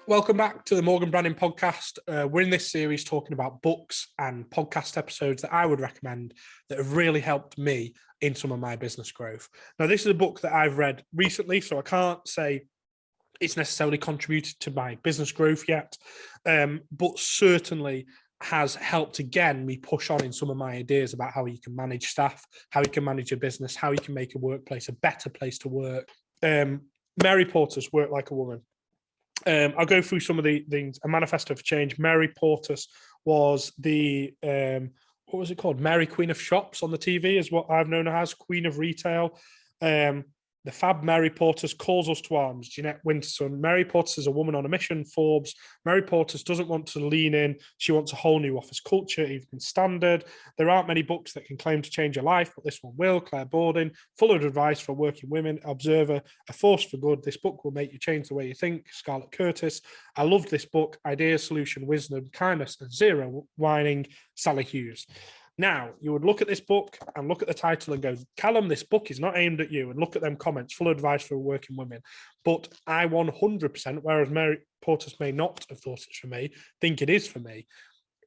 Welcome back to the Morgan Branding Podcast. We're in this series talking about books and podcast episodes that I would recommend that have really helped me in some of my business growth. Now, this is a book that I've read recently, so I can't say it's necessarily contributed to my business growth yet, but certainly has helped, again, me push on in some of my ideas about how you can manage staff, how you can manage a business, how you can make a workplace a better place to work. Mary Portas, Work Like a Woman. I'll go through some of the things. A Manifesto for Change. Mary Portas was the, what was it called? Mary Queen of Shops on the TV is what I've known her as, Queen of Retail. The fab Mary Portas calls us to arms. Jeanette Winterson. Mary Portas is a woman on a mission. Forbes. Mary Portas doesn't want to lean in. She wants a whole new office culture, even standard. There aren't many books that can claim to change your life, but this one will. Claire Borden. Full of advice for working women. Observer. A Force for Good. This book will make you change the way you think. Scarlett Curtis. I loved this book. Ideas, Solution, Wisdom, Kindness, and Zero Whining. Sally Hughes. Now, you would look at this book and look at the title and go, Callum, this book is not aimed at you. And look at them comments, full of advice for working women. But I 100%, whereas Mary Portas may not have thought it's for me, think it is for me.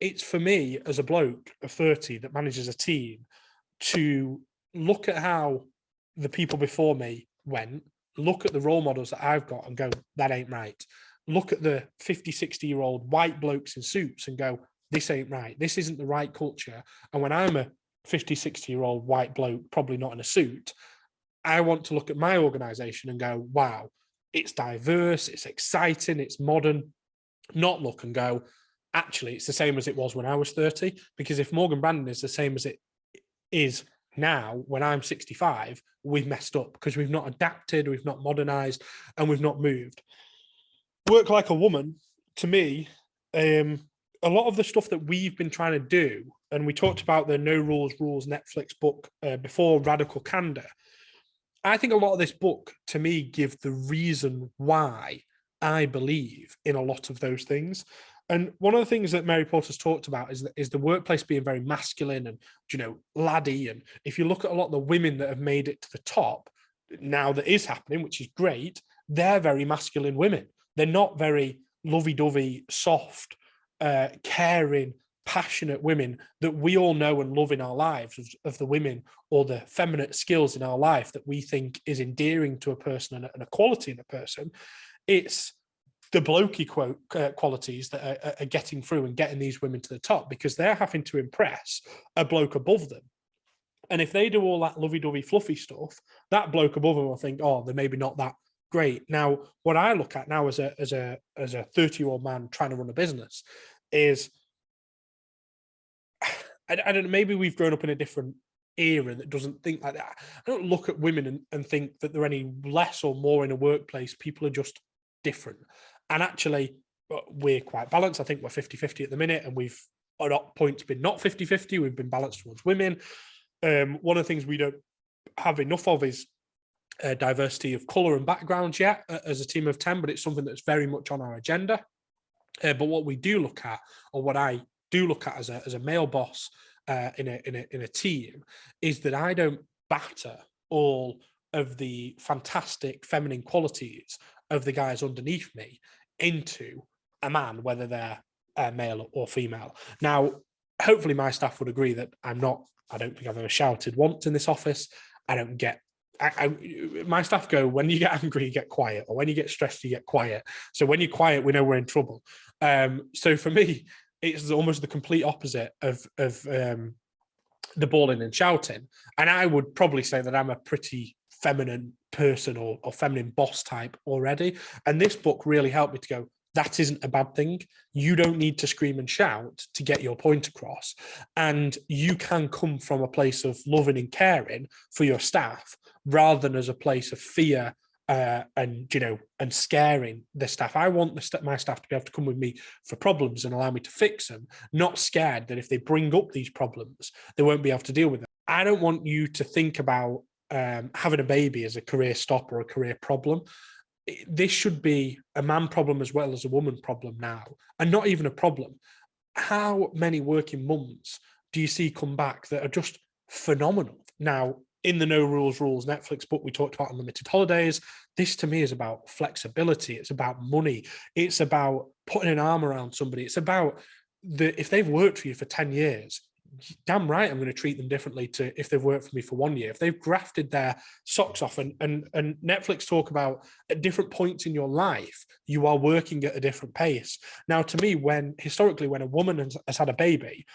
It's for me as a bloke of 30 that manages a team to look at how the people before me went, look at the role models that I've got and go, that ain't right. Look at the 50, 60-year-old white blokes in suits and go, this ain't right. This isn't the right culture. And when I'm a 50, 60-year-old white bloke, probably not in a suit, I want to look at my organization and go, wow, it's diverse, it's exciting, it's modern. Not look and go, actually, it's the same as it was when I was 30. Because if Morgan Brandon is the same as it is now, when I'm 65, we've messed up because we've not adapted, we've not modernized, and we've not moved. Work Like a Woman, to me, a lot of the stuff that we've been trying to do, and we talked about the No Rules Rules Netflix book before, Radical Candor. I think a lot of this book, to me, give the reason why I believe in a lot of those things. And one of the things that Mary Portas talked about is the workplace being very masculine and, laddie. And if you look at a lot of the women that have made it to the top now, that is happening, which is great, they're very masculine women. They're not very lovey-dovey, soft, caring, passionate women that we all know and love in our lives, of the women or the feminine skills in our life that we think is endearing to a person and a quality in a person. It's the blokey qualities that are getting through and getting these women to the top, because they're having to impress a bloke above them. And if they do all that lovey-dovey, fluffy stuff, that bloke above them will think, oh, they're maybe not that great. Now, what I look at now as a 30-year-old man trying to run a business is, I don't know, maybe we've grown up in a different era that doesn't think like that. I don't look at women and think that they're any less or more in a workplace. People are just different. And actually, we're quite balanced. I think we're 50-50 at the minute, and we've at points been not 50-50. We've been balanced towards women. One of the things we don't have enough of is diversity of colour and backgrounds yet as a team of 10, but it's something that's very much on our agenda. But what we do look at, or what I do look at as a male boss in a team, is that I don't batter all of the fantastic feminine qualities of the guys underneath me into a man, whether they're male or female. Now, hopefully my staff would agree that I don't think I've ever shouted once in this office. I don't get my staff go, when you get angry, you get quiet, or when you get stressed, you get quiet. So when you're quiet, we know we're in trouble. So for me, it's almost the complete opposite of the bawling and shouting. And I would probably say that I'm a pretty feminine person or feminine boss type already. And this book really helped me to go, that isn't a bad thing. You don't need to scream and shout to get your point across. And you can come from a place of loving and caring for your staff, rather than as a place of fear and scaring the staff. I want my staff to be able to come with me for problems and allow me to fix them, not scared that if they bring up these problems, they won't be able to deal with them. I don't want you to think about having a baby as a career stop or a career problem. This should be a man problem as well as a woman problem now, and not even a problem. How many working mums do you see come back that are just phenomenal? Now, in the No Rules Rules Netflix book, we talked about unlimited holidays. This to me is about flexibility. It's about money. It's about putting an arm around somebody. It's about if they've worked for you for 10 years, damn right I'm going to treat them differently to if they've worked for me for 1 year. If they've grafted their socks off, and Netflix talk about at different points in your life, you are working at a different pace. Now, to me, historically, when a woman has had a baby,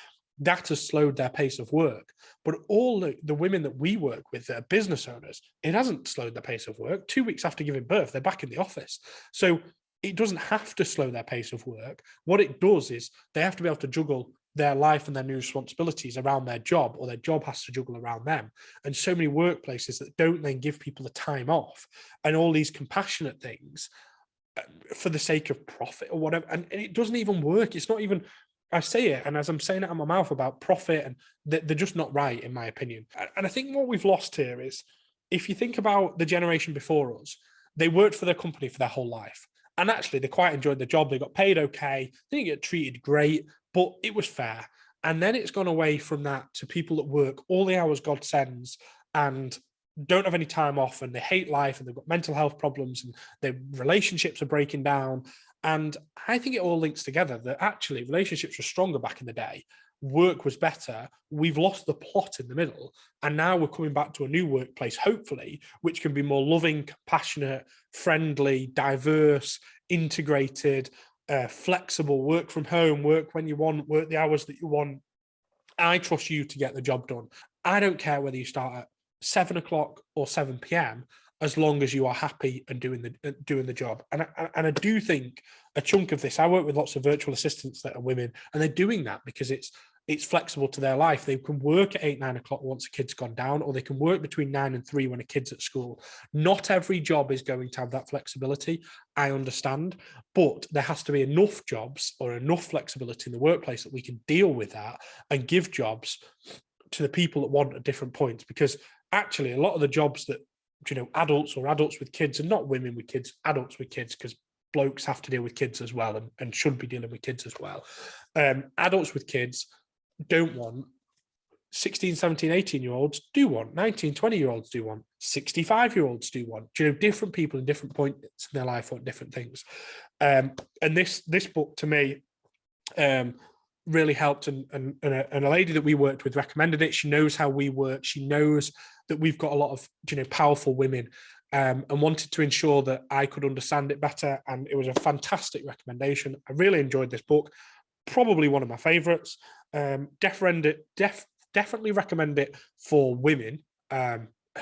that has slowed their pace of work. But all the women that we work with that are business owners, it hasn't slowed their pace of work. 2 weeks after giving birth, they're back in the office. So it doesn't have to slow their pace of work. What it does is they have to be able to juggle their life and their new responsibilities around their job, or their job has to juggle around them. And so many workplaces that don't then give people the time off and all these compassionate things for the sake of profit or whatever. And it doesn't even work. It's not even, I say it, and as I'm saying it out of my mouth about profit, and they're just not right, in my opinion. And I think what we've lost here is, if you think about the generation before us, they worked for their company for their whole life. And actually, they quite enjoyed the job. They got paid okay. They didn't get treated great, but it was fair. And then it's gone away from that to people that work all the hours God sends and don't have any time off, and they hate life, and they've got mental health problems, and their relationships are breaking down. And I think it all links together, that actually relationships were stronger back in the day. Work was better. We've lost the plot in the middle. And now we're coming back to a new workplace, hopefully, which can be more loving, compassionate, friendly, diverse, integrated, flexible, work from home, work when you want, work the hours that you want. I trust you to get the job done. I don't care whether you start at 7 o'clock or 7 p.m., as long as you are happy and doing the job. And I do think a chunk of this, I work with lots of virtual assistants that are women, and they're doing that because it's flexible to their life. They can work at 8, 9 o'clock once a kid's gone down, or they can work between 9 and 3 when a kid's at school. Not every job is going to have that flexibility, I understand, but there has to be enough jobs or enough flexibility in the workplace that we can deal with that and give jobs to the people that want at different points. Because actually, a lot of the jobs that, adults or adults with kids, and not women with kids, adults with kids, because blokes have to deal with kids as well, and should be dealing with kids as well. Adults with kids don't want. 16, 17, 18-year-olds do want. 19, 20-year-olds do want. 65-year-olds do want. Different people in different points in their life want different things. And this book, to me, really helped, and a lady that we worked with recommended it. She knows how we work. She knows that we've got a lot of powerful women, and wanted to ensure that I could understand it better. And it was a fantastic recommendation. I really enjoyed this book. Probably one of my favorites. Definitely recommend it for women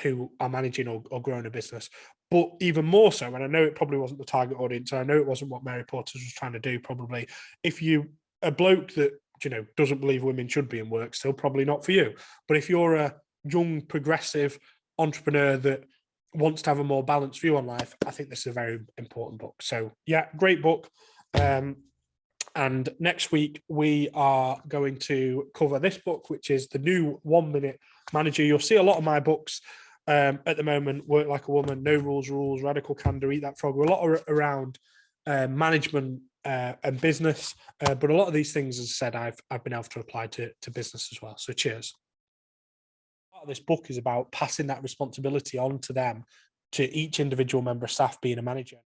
who are managing or growing a business. But even more so, and I know it probably wasn't the target audience, and I know it wasn't what Mary Portas was trying to do, probably, if you a bloke that doesn't believe women should be in work, still probably not for you. But if you're a young progressive entrepreneur that wants to have a more balanced view on life, I think this is a very important book. So yeah, great book. And next week we are going to cover this book, which is the new 1 Minute Manager. You'll see a lot of my books at the moment: Work Like a Woman, No Rules Rules, Radical Candor, Eat That Frog. A lot around management and business, but a lot of these things, as I said, I've been able to apply to business as well. So cheers. Part of this book is about passing that responsibility on to them, to each individual member of staff being a manager.